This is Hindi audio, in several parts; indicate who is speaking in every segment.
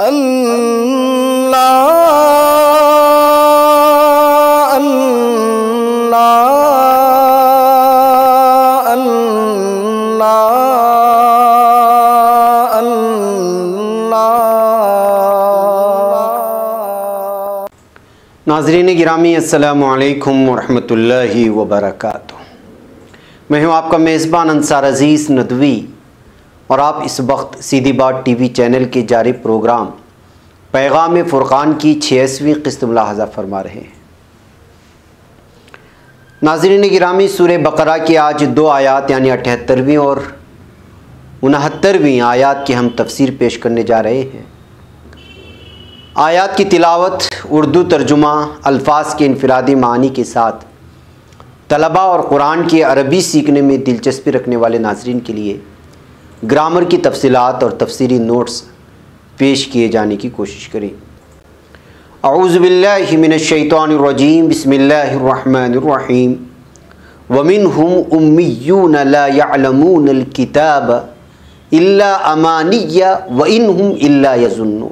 Speaker 1: अल्लाह अल्लाह अल्लाह अल्लाह।
Speaker 2: नाज़रीन गिरामी अस्सलामु अलैकुम वरहमतुल्लाहि वबरकातुहू। मैं हूँ आपका मेज़बान अंसार अज़ीज़ नदवी और आप इस वक्त सीधी बात टीवी चैनल के जारी प्रोग्राम पैगाम फ़ुरक़ान की 86वीं क़िस्त मुलाहज़ा फरमा रहे हैं। नाज़रीन गिरामी, सूरह बक़रा की आज 2 आयात यानी 78वीं और 69वीं आयात की हम तफसीर पेश करने जा रहे हैं। आयात की तिलावत उर्दू तर्जुमा अल्फाज के इनफरादी मानी के साथ तलबा और कुरान की अरबी सीखने में दिलचस्पी रखने वाले नाज़रीन के लिए ग्रामर की तफसीलात और तफसीरी नोट्स पेश किए जाने की कोशिश करें। अऊज़ु बिल्लाहि मिनश शैतानिर्रजीम, बिस्मिल्लाहिर्रहमानिर्रहीम। वमिनहुम उम्मिय्यून ला यअलमूनल किताब इल्ला अमानिय्या व इनहुम इल्ला यज़ुन्नून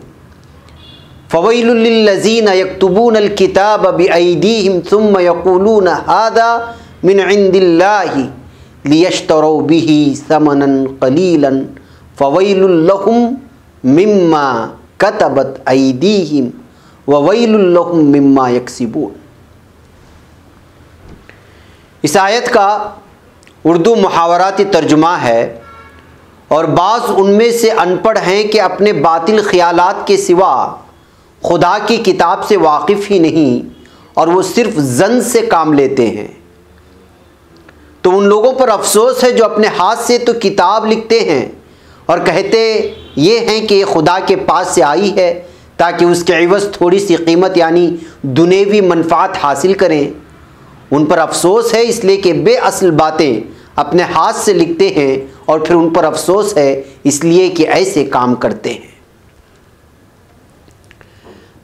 Speaker 2: फ़वैलुल लिल्लज़ीना यक्तुबूनल किताब बिअयदीहिम सुम्मा यक़ूलूना हाज़ा मिन इंदिल्लाहि लियश्तरौ बिही समनन क़लीलन फ़वैलुल लहुम मिम्मा कतबत अयदीहिम व वैलुल लहुम मिम्मा यक्सिबून। इस आयत का उर्दू मुहावराती तर्जुमा है और बाज़ उनमें से अनपढ़ हैं कि अपने बातिल ख़यालात के सिवा खुदा की किताब से वाकिफ़ ही नहीं और वो सिर्फ़ ज़न से काम लेते हैं। तो उन लोगों पर अफसोस है जो अपने हाथ से तो किताब लिखते हैं और कहते ये हैं कि ये खुदा के पास से आई है ताकि उसके इवज़ थोड़ी सी कीमत यानी दुनियावी मनफ़ात हासिल करें। उन पर अफसोस है इसलिए कि बेअसल बातें अपने हाथ से लिखते हैं और फिर उन पर अफसोस है इसलिए कि ऐसे काम करते हैं।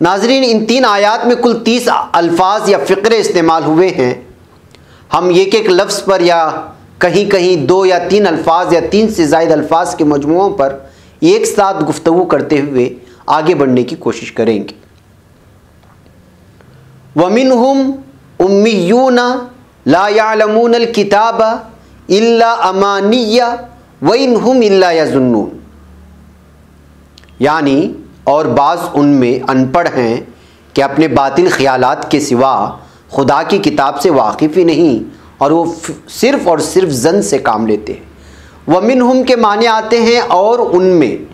Speaker 2: नाज़रीन, इन 3 आयात में कुल 30 अल्फाज या फ़िक्रे इस्तेमाल हुए हैं। हम एक एक लफ्ज़ पर या कहीं कहीं 2 या 3 अल्फाज या 3 से ज़ायद अल्फाज के मजमुओं पर एक साथ गुफ्तगू करते हुए आगे बढ़ने की कोशिश करेंगे। वमिनहुम उम्मिय्यून ला यअलमूनल किताब इल्ला अमानिय्या व इनहुम इल्ला यज़ुन्नून, यानी और बाज़ उनमें अनपढ़ हैं कि अपने बातिल ख़यालात के सिवा खुदा की किताब से वाकिफ़ ही नहीं और वो सिर्फ़ और सिर्फ ज़न से काम लेते हैं। वमिनहुम के माने आते हैं और उनमें।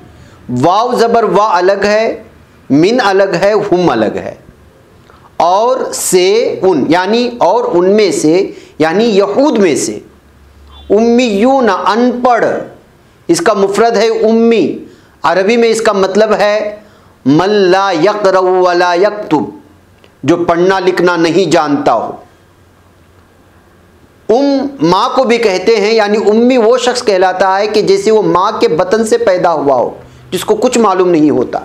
Speaker 2: वाव ज़बर वा अलग है, मिन अलग है, हुम अलग है। और से उन यानी और उनमें से यानी यहूद में से। उम्मीयून अनपढ़, इसका मुफरद है उम्मी। अरबी में इसका मतलब है मन ला यक़रअ वला यक्तुब, जो पढ़ना लिखना नहीं जानता हो। माँ को भी कहते हैं, यानी उम्मी वो शख्स कहलाता है कि जैसे वो माँ के बतन से पैदा हुआ हो, जिसको कुछ मालूम नहीं होता।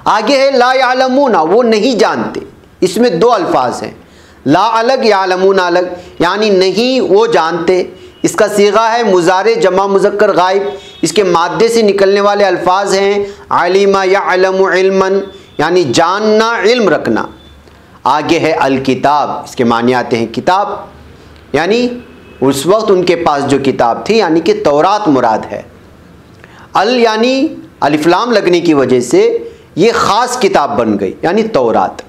Speaker 2: आगे है ला यालमूना, वो नहीं जानते। इसमें 2 अल्फाज हैं, ला अलग यालमूना अलग, यानी नहीं वो जानते। इसका सीगा है मुज़ारे जमा मुज़क्कर गायब। इसके मादे से निकलने वाले अल्फाज हैं आलिमा यअलमु इल्मन, यानी जानना, इल्म रखना। आगे है अल किताब, इसके माने आते हैं किताब, यानी उस वक्त उनके पास जो किताब थी, यानी कि तौरात मुराद है। अल यानी अलिफ्लाम लगने की वजह से ये ख़ास किताब बन गई, यानी तौरात।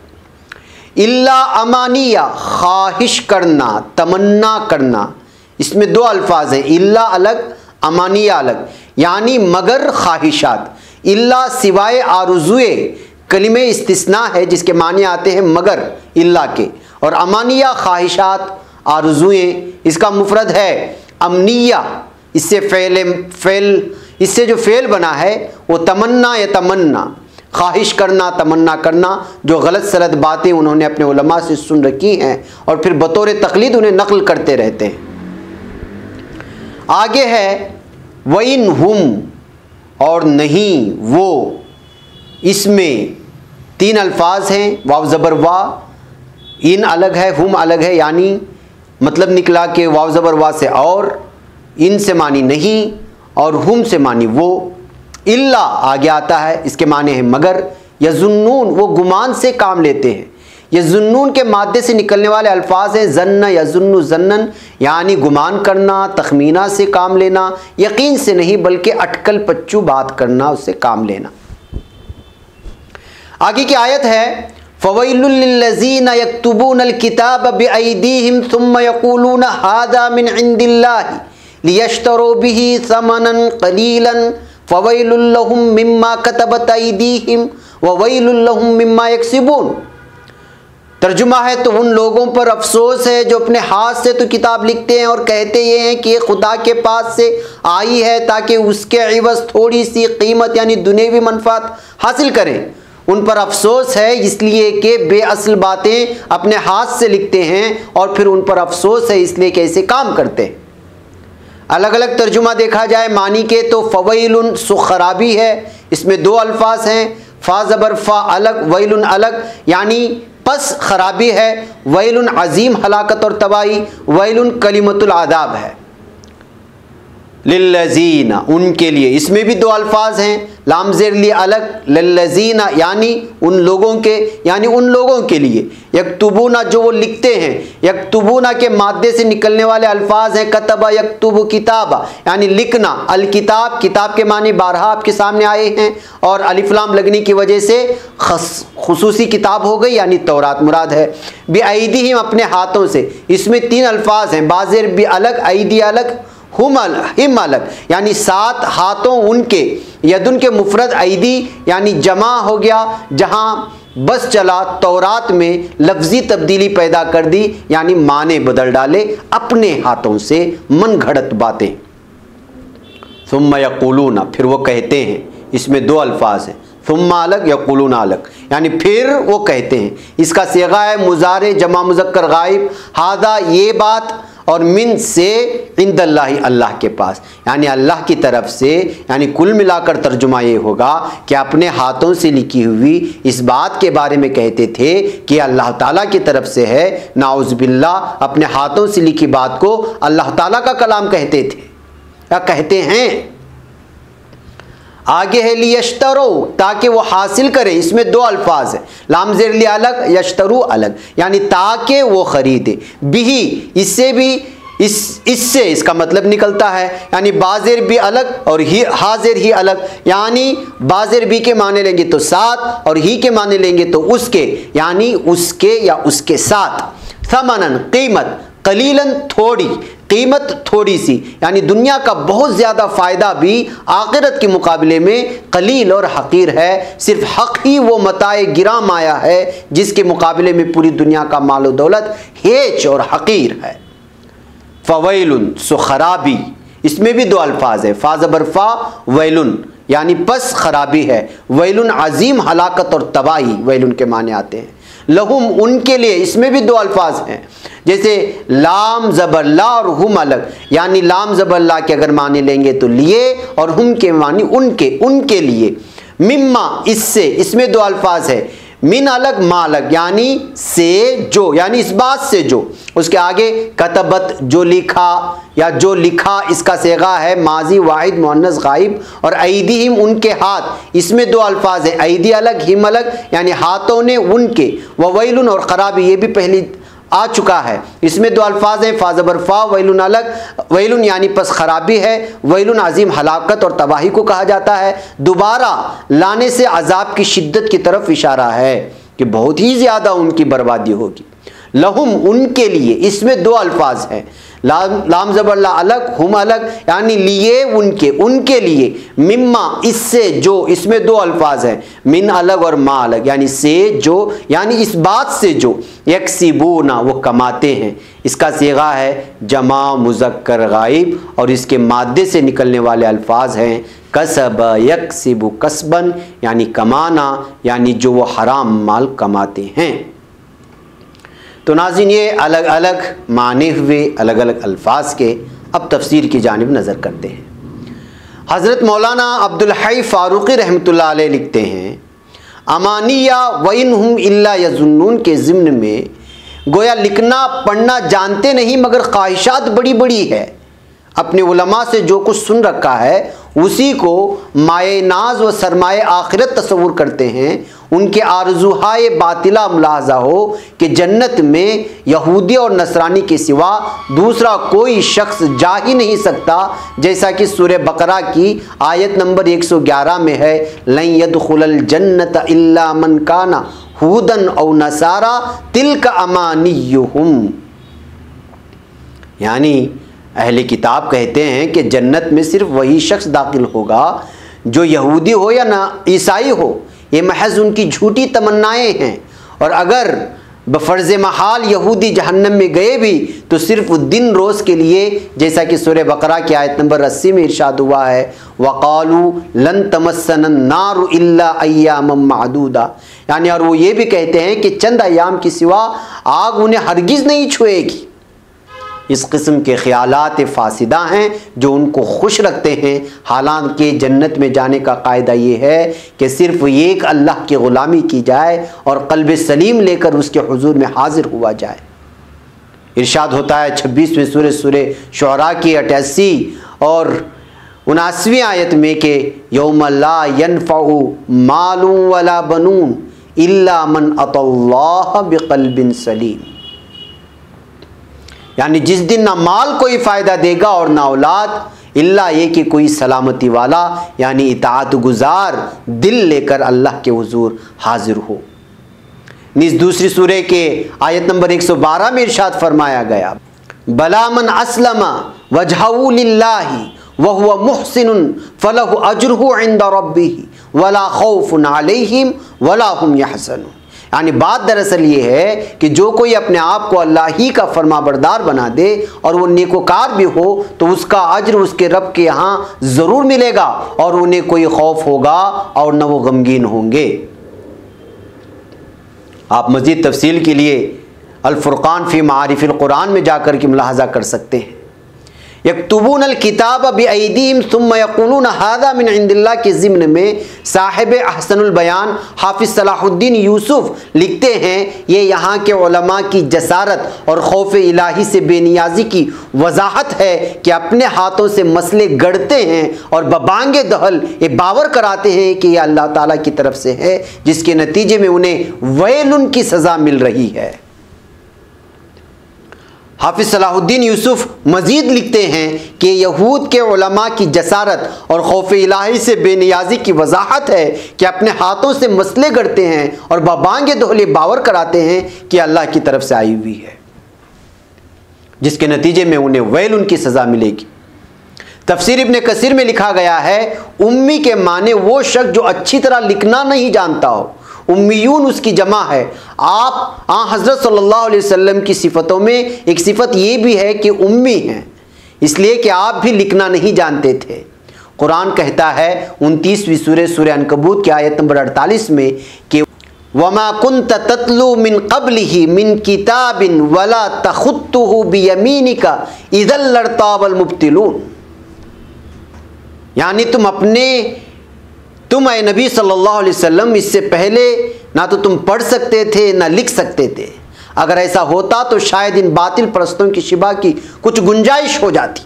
Speaker 2: इल्ला अमानिया, ख्वाहिश करना, तमन्ना करना। इसमें 2 अल्फाज हैं, इल्ला अलग, अमानिया अलग, यानी मगर ख्वाहिशात। इल्ला सिवाय आरज़ुए कलिमे इस्तिस्ना है जिसके माने आते हैं मगर इल्ला के, और अमानिया ख्वाहिशात, आरज़ुएँ। इसका मुफरद है अमनिया। इससे जो फ़ेल बना है वो तमन्ना या तमन्ना, ख्वाहिश करना, तमन्ना करना। जो गलत सलत बातें उन्होंने अपने उलमा से सुन रखी हैं और फिर बतौर तक़लीद उन्हें नक़ल करते रहते हैं। आगे है वइन हुम, और नहीं वो। इसमें 3 अल्फाज हैं, वाव ज़बर वा, इन अलग है, हुम अलग है, यानी मतलब निकला कि वाव ज़बर वा से और, इन से मानी नहीं और हुम से मानी वो। इल्ला आगे आता है, इसके माने हैं मगर। यजुन्नून वो गुमान से काम लेते हैं। ये जुन्नून के मादे से निकलने वाले अल्फाज हैं। जन्न यजुन्नु जन्नन यानी गुमान करना, तखमीना से काम लेना, यकीन से नहीं बल्कि अटकल पच्चू बात करना, उससे काम लेना। आगे की आयत है फ़वैलुल लिल्लज़ीना यक्तुबूनल किताब बिअयदीहिम सुम्मा यक़ूलूना हाज़ा मिन इंदिल्लाहि लियश्तरू बिही समनन क़लीलन फ़वैलुल लहुम मिम्मा कतबत अयदीहिम व वैलुल लहुम मिम्मा यक्सिबून। तर्जुमा है तो उन लोगों पर अफसोस है जो अपने हाथ से तो किताब लिखते हैं और कहते ये हैं कि ये खुदा के पास से आई है ताकि उसके इवज़ थोड़ी सी कीमत यानी दुनियावी मनफात हासिल करें। उन पर अफसोस है इसलिए कि बेअसल बातें अपने हाथ से लिखते हैं और फिर उन पर अफसोस है इसलिए कि ऐसे काम करते हैं। अलग अलग तर्जुमा देखा जाए मानी के तो फ़वैलुन खराबी है, इसमें दो अल्फाज हैं, फ़ा ज़बर फ़ा अलग, वैलुन अलग, यानी पस खराबी है। वैलुन अजीम हलाकत और तबाही, वैलुन कलिमतुल आदाब है। लिल्लज़ीना उनके लिए, इसमें भी दो अल्फाज हैं, लाम ज़ेर लिए अलग, लिल्लज़ीना यानी उन लोगों के, यानी उन लोगों के लिए। यक्तुबूना जो वो लिखते हैं, यक्तुबूना के मादे से निकलने वाले अल्फाज हैं कतबा यक्तुबु किताबा यानी लिखना। अल किताब, किताब के मानी बारहा आपके सामने आए हैं और अलिफ लाम लगने की वजह से खुसूसी किताब हो गई यानी तौरात मुराद है। बिअयदीहिम अपने हाथों से, इसमें तीन अल्फाज हैं, बाज़ेर भी अलग, अयदी अलग, हिम अलग, यानी सात हाथों उनके। यदुन के मुफरद अयदी यानी जमा हो गया, जहां बस चला तौरात में लफ्जी तब्दीली पैदा कर दी यानी माने बदल डाले अपने हाथों से मन घड़त बातें। सुम्मा यक़ूलूना फिर वो कहते हैं, इसमें दो अल्फाज हैं, सुम्मा अलग यक़ूलूना अलग, यानी फिर वो कहते हैं। इसका सीगा है मुज़ारे जमा मुज़क्कर गायब, हादा ये बात, और मिन से इंदल्लाहि अल्लाह के पास, यानी अल्लाह की तरफ से। यानी कुल मिलाकर तर्जुमा ये होगा कि अपने हाथों से लिखी हुई इस बात के बारे में कहते थे कि अल्लाह ताला की तरफ से है, नाउज़ बिल्लाह। अपने हाथों से लिखी बात को अल्लाह ताला का कलाम कहते थे या कहते हैं। आगे है लियश्तरो ताकि वो हासिल करें, इसमें दो अल्फाज है, लाम ज़ेर लिया अलग, यश्तरू अलग, यानी ताकि वो खरीदे। बिही इससे भी इससे इसका मतलब निकलता है, यानी बाज़ेर भी अलग और ही हाजिर ही अलग, यानी बाज़ेर भी के माने लेंगे तो साथ और ही के माने लेंगे तो उसके, यानी उसके या उसके साथ। समनन कीमत, कलीलन थोड़ी, कीमत थोड़ी सी, यानी दुनिया का बहुत ज़्यादा फ़ायदा भी आखिरत के मुकाबले में कलील और हकीर है। सिर्फ हक़ ही वो मताए गिरा माया है जिसके मुकाबले में पूरी दुनिया का माल और दौलत हेच और हकीर है। फ़वैलुन सो खराबी, इसमें भी दो अल्फाज है, फ़ा ज़बर फ़ा वैलुन यानी पस खराबी है। वैलुन अजीम हलाकत और तबाही वैलुन के माने आते हैं। लहुम उनके लिए, इसमें भी दो अल्फाज हैं, जैसे लाम ज़बरला और हुम अलग, यानी लाम ज़बरला के अगर माने लेंगे तो लिए और हुम के मानी उनके, उनके लिए। मिम्मा इससे, इसमें दो अल्फाज है, मिन अलग मा अलग, यानी से जो, यानी इस बात से जो। उसके आगे कतबत जो लिखा या जो लिखा, इसका सेगा है माजी वाहिद मुअन्नस गाइब। और अयदीहिम उनके हाथ, इसमें दो अल्फाज है, अयदी अलग हिम अलग, यानी हाथों ने उनके। ववैलुन और खराबी ये भी पहली आ चुका है, इसमें दो अल्फाज हैं, फ़ा ज़बर फ़ा वैलुन अलग, वैलुन यानी पस खराबी है, वैलुन अजीम हलाकत और तबाही को कहा जाता है। दोबारा लाने से अजाब की शिद्दत की तरफ इशारा है कि बहुत ही ज़्यादा उनकी बर्बादी होगी। लहुम उनके लिए, इसमें दो अल्फाज हैं, लाम ज़बरला अलग हुम अलग, यानी लिए उनके, उनके लिए। मिम्मा इससे जो, इसमें दो अल्फाज हैं, मिन अलग और मा अलग, यानी से जो, यानी इस बात से जो। यक्सिबूना वो कमाते हैं, इसका सीगा है जमा मुज़क्कर गाइब और इसके मादे से निकलने वाले अल्फाज हैं कसब यक्सिबु कसबन, यानी कमाना, यानी जो वो हराम माल कमाते हैं। तो नाज़रीन ये अलग अलग माने हुए अलग अलग अल्फाज के अब तफसीर की जानिब नज़र करते हैं। हज़रत मौलाना अब्दुल हई फ़ारूक़ी रहमतुल्लाह अलैह लिखते हैं, अमानिया वइनहुम इल्ला यज़ुन्नून के ज़िम्न में गोया लिखना पढ़ना जानते नहीं मगर ख्वाहिशात बड़ी बड़ी है। अपने उलमा से जो कुछ सुन रखा है उसी को माए नाज व सरमाए आखिरत तस्वुर करते हैं, उनके आरज़ुहाए बातिला मुलाहजा हो कि जन्नत में यहूदी और नसरानी के सिवा दूसरा कोई शख्स जा ही नहीं सकता, जैसा कि सूरह बकरा की आयत नंबर 111 में है, लन यदखुलल जन्नत इल्ला मन काना हुदन औ नसारा तिल्का अमानियुहुम। यानी अहले किताब कहते हैं कि जन्नत में सिर्फ वही शख्स दाखिल होगा जो यहूदी हो या ना ईसाई हो। ये महज उनकी झूठी तमन्नाएं हैं, और अगर बफ़र्ज़ महाल यहूदी जहन्नम में गए भी तो सिर्फ दिन रोज़ के लिए, जैसा कि सूरह बकरा की आयत नंबर 80 में इरशाद हुआ है, वक़ालू लन तमस्सनन नारु इल्ला अय्यामम मादूदा। यानी और वो ये भी कहते हैं कि चंद अय्याम के सिवा आग उन्हें हरगिज़ नहीं छुएगी। इस किस्म के ख़यालात फासिदा हैं जो उनको खुश रखते हैं। हालांकि जन्नत में जाने का कायदा ये है कि सिर्फ एक अल्लाह की ग़ुलामी की जाए और क़ल्ब सलीम लेकर उसके हुजूर में हाजिर हुआ जाए। इरशाद होता है 26वें सूरह शुअरा की 88 और 79वीं आयत में कि यौम ला यनफ़उ मालुन वला बनून इल्ला मन अतल्लाह बिक़ल्बिन सलीम। यानी जिस दिन ना माल कोई फ़ायदा देगा और ना औलाद, इल्ला ये कि कोई सलामती वाला यानी इताअत गुजार दिल लेकर अल्लाह के हुजूर हाजिर हो। इस दूसरी सूरह के आयत नंबर 112 में इरशाद फरमाया गया, बला मन अस्लमा वजहू लिल्लाहि व हुवा मुहसिनुन फलहु अजरुहु इंदा रब्बिही वला खौफुन अलैहिम वला हुम यहज़नून। यानी बात दरअसल ये है कि जो कोई अपने आप को अल्लाह ही का फरमाबरदार बना दे और वो नेकोकार भी हो तो उसका अज्र उसके रब के यहाँ ज़रूर मिलेगा और उन्हें कोई खौफ होगा और न वो गमगीन होंगे। आप मज़ीद तफसील के लिए अल फुरक़ान फ़ी मारिफ़िल कुरान में जाकर के मुलाहज़ा कर सकते हैं। यक्तुबून अल किताब बिअयदीहिम सुम्मा यक़ूलून हाज़ा मिन इंदिल्लाह के ज़िम्न में साहिब अहसनुल बयान हाफिज़ सलाहुद्दीन यूसुफ लिखते हैं, ये यहाँ के उलमा की जसारत और खौफ इलाही से बेनियाजी की वजाहत है कि अपने हाथों से मसले गढ़ते हैं और बबांगे दहल ये बावर कराते हैं कि यह अल्लाह ताला की तरफ से है, जिसके नतीजे में उन्हें वैलुन की सज़ा मिल रही है। हाफिज़ सलाहुद्दीन यूसुफ मज़ीद लिखते हैं कि यहूद के उलमा की जसारत और खौफ इलाही से बेनियाजी की वजाहत है कि अपने हाथों से मसले गढ़ते हैं और बबांगे दोहले बावर कराते हैं कि अल्लाह की तरफ से आई हुई है, जिसके नतीजे में उन्हें वैल उनकी सज़ा मिलेगी। तफसीर इब्न कसीर में लिखा गया है, उम्मी के माने वो शख्स जो अच्छी तरह लिखना नहीं जानता हो। उम्मीयून उसकी जमा है। आप हज़रत सल्लल्लाहु अलैहि वसल्लम की सिफ़तों में एक सिफ़त ये भी है कि उम्मी हैं, इसलिए कि आप भी लिखना नहीं जानते थे। कुरान कहता है 29वीं सूरह अनकबूत की आयत नंबर 48 में कि वमा कुन्त ततलू मिन क़ब्लिही मिन किताबिन वला तख़ुत्तुहु बियमीनिका इज़ल लर्ताबल मुब्तिलून। यानी तुम ए नबी सल्लल्लाहु अलैहि वसल्लम इससे पहले ना तो तुम पढ़ सकते थे ना लिख सकते थे। अगर ऐसा होता तो शायद इन बातिल परस्तों की शिबा की कुछ गुंजाइश हो जाती।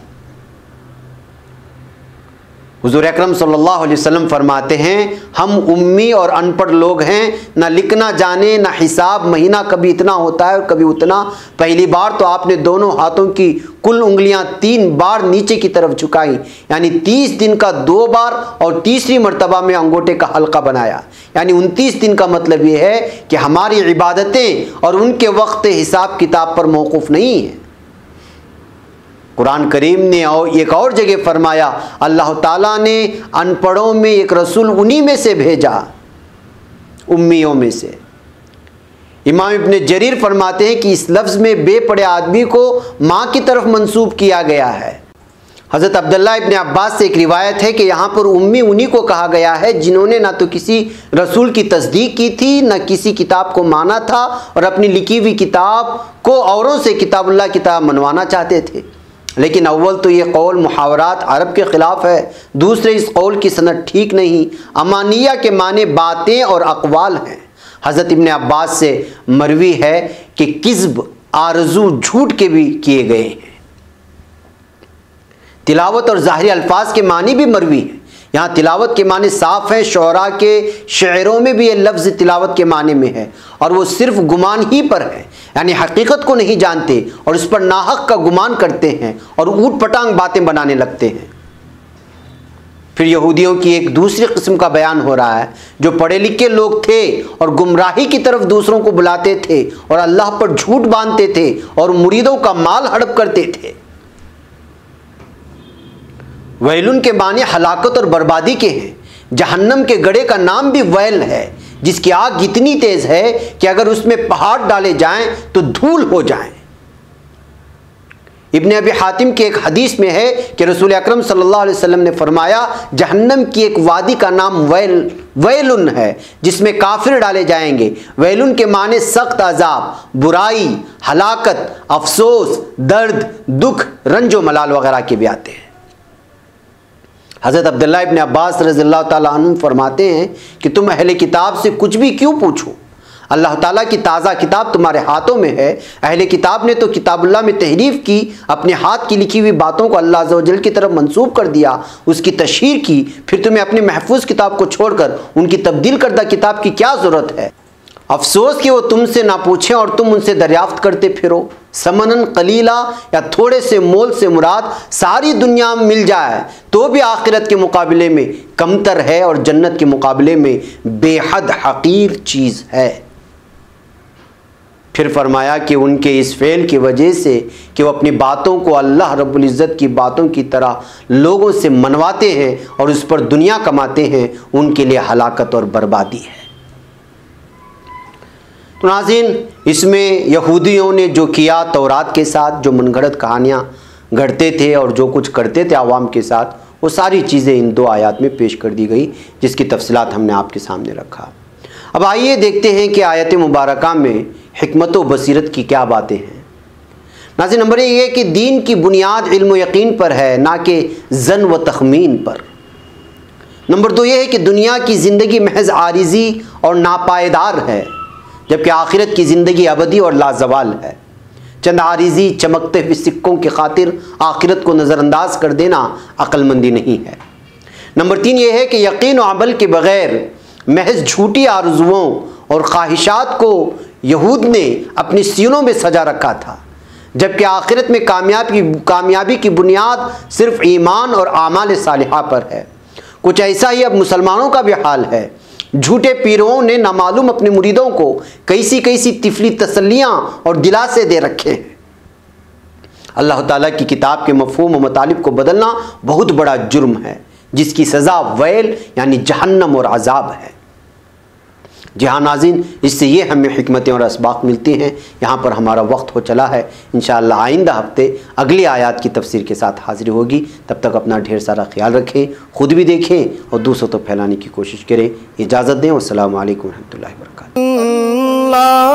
Speaker 2: हुज़ूर अकरम सल्लल्लाहु अलैहि वसल्लम फरमाते हैं, हम उम्मी और अनपढ़ लोग हैं, ना लिखना जाने ना हिसाब महीना कभी इतना होता है और कभी उतना। पहली बार तो आपने दोनों हाथों की कुल उंगलियां 3 बार नीचे की तरफ झुकाई, यानी 30 दिन का 2 बार और तीसरी मर्तबा में अंगूठे का हल्का बनाया। यानी 29 दिन का मतलब ये है कि हमारी इबादतें और उनके वक्त हिसाब किताब पर मौकूफ़ नहीं है। कुरान करीम ने और एक और जगह फरमाया, अल्लाह ताला ने अनपढ़ों में एक रसूल उन्हीं में से भेजा, उम्मियों में से। इमाम इब्न जरीर फरमाते हैं कि इस लफ्ज़ में बेपढ़े आदमी को माँ की तरफ मंसूब किया गया है। हज़रत अब्दुल्लाह इब्न अब्बास से एक रिवायत है कि यहाँ पर उम्मी उन्हीं को कहा गया है जिन्होंने ना तो किसी रसूल की तस्दीक की थी, ना किसी किताब को माना था और अपनी लिखी हुई किताब को औरों से किताबुल्लाह किताब मनवाना चाहते थे। लेकिन अव्वल तो ये कौल मुहावरात अरब के ख़िलाफ़ है, दूसरे इस कौल की सनद ठीक नहीं। अमानिया के माने बातें और अक़वाल हैं। हज़रत इब्न अब्बास से मरवी है कि किज़्ब आरज़ू झूठ के भी किए गए हैं। तिलावत और ज़ाहिरी अल्फाज के मानी भी मरवी हैं। यहाँ तिलावत के माने साफ हैं, शुअरा के शेरों में भी ये लफ्ज़ तिलावत के माने में है, और वो सिर्फ गुमान ही पर है, यानी हकीकत को नहीं जानते और उस पर नाहक का गुमान करते हैं और ऊट पटांग बातें बनाने लगते हैं। फिर यहूदियों की एक दूसरी किस्म का बयान हो रहा है, जो पढ़े लिखे लोग थे और गुमराही की तरफ दूसरों को बुलाते थे और अल्लाह पर झूठ बांधते थे और मुरीदों का माल हड़प करते थे। वैलुन के माने हलाकत और बर्बादी के हैं। जहन्नम के गड़े का नाम भी वैल है, जिसकी आग इतनी तेज है कि अगर उसमें पहाड़ डाले जाएं तो धूल हो जाएं। इब्ने अबी हातिम की एक हदीस में है कि रसूल अकरम सल्लल्लाहु अलैहि वसल्लम ने फरमाया, जहन्नम की एक वादी का नाम वैलुन है, जिसमें काफिर डाले जाएंगे। वैलुन के माने सख्त अजाब, बुराई, हलाकत, अफसोस, दर्द, दुख, रंजो मलाल वगैरह के भी आते हैं। हज़रत अब्दुल्लाह इब्न अब्बास रज़ियल्लाहु ताला अन्हु फरमाते हैं कि तुम अहले किताब से कुछ भी क्यों पूछो, अल्लाह ताला की ताज़ा किताब तुम्हारे हाथों में है। अहले किताब ने तो किताबुल्लाह में तहरीफ की, अपने हाथ की लिखी हुई बातों को अल्लाह अज़्ज़ व जल की तरफ मंसूब कर दिया, उसकी तशहीर की। फिर तुम्हें अपनी महफूज किताब को छोड़कर उनकी तब्दील करदा किताब की क्या ज़रूरत है। अफसोस कि वो तुमसे ना पूछें और तुम उनसे दरियाफ्त करते फिरो। समनन कलीला, या थोड़े से मोल से मुराद सारी दुनिया में मिल जाए तो भी आखिरत के मुकाबले में कमतर है और जन्नत के मुकाबले में बेहद हकीर चीज़ है। फिर फरमाया कि उनके इस फेल की वजह से कि वो अपनी बातों को अल्लाह रब्बुल इज़्ज़त की बातों की तरह लोगों से मनवाते हैं और उस पर दुनिया कमाते हैं, उनके लिए हलाकत और बर्बादी है। तो नाज़रीन, इसमें यहूदियों ने जो किया तौरात के साथ, जो मनगढ़ंत कहानियाँ गढ़ते थे और जो कुछ करते थे आवाम के साथ, वो सारी चीज़ें इन दो आयत में पेश कर दी गई, जिसकी तफसीलात हमने आपके सामने रखा। अब आइए देखते हैं कि आयत मुबारका में हिकमत व बसीरत की क्या बातें हैं। नाज़रीन, नंबर एक ये कि दीन की बुनियाद इल्म यकीन पर है, ना कि ज़न व तखमीन पर। नंबर दो ये है कि दुनिया की ज़िंदगी महज आरिज़ी और नापायदार है, जबकि आखिरत की ज़िंदगी अबदी और लाजवाल है। चंद आरिज़ी चमकते हुए सिक्कों की खातिर आखिरत को नज़रअंदाज कर देना अक्लमंदी नहीं है। नंबर तीन ये है कि यकीन और अमल के बग़ैर महज झूठी आरज़ुओं और ख्वाहिशात को यहूद ने अपनी सीनों में सजा रखा था, जबकि आखिरत में कामयाबी की बुनियाद सिर्फ ईमान और आमाल सालिहा पर है। कुछ ऐसा ही अब मुसलमानों का भी हाल है। झूठे पीरों ने नामालूम अपने मुरीदों को कैसी कैसी तिफली तसल्लियाँ और दिलासे दे रखे हैं। अल्लाह ताला की किताब के मफ़हूम व मतालिब को बदलना बहुत बड़ा जुर्म है, जिसकी सज़ा वैल यानी जहन्नम और अजाब है। जी हाँ नाज़रीन, इससे ये हमें हिकमतें और असबाक मिलती हैं। यहाँ पर हमारा वक्त हो चला है। इंशाअल्लाह आइंदा हफ्ते अगली आयत की तफसीर के साथ हाजिर होगी। तब तक अपना ढेर सारा ख्याल रखें, ख़ुद भी देखें और दूसरों तक फैलाने की कोशिश करें। इजाज़त दें। अस्सलामु अलैकुम रहमतुल्लाहि व
Speaker 1: अल्लाह।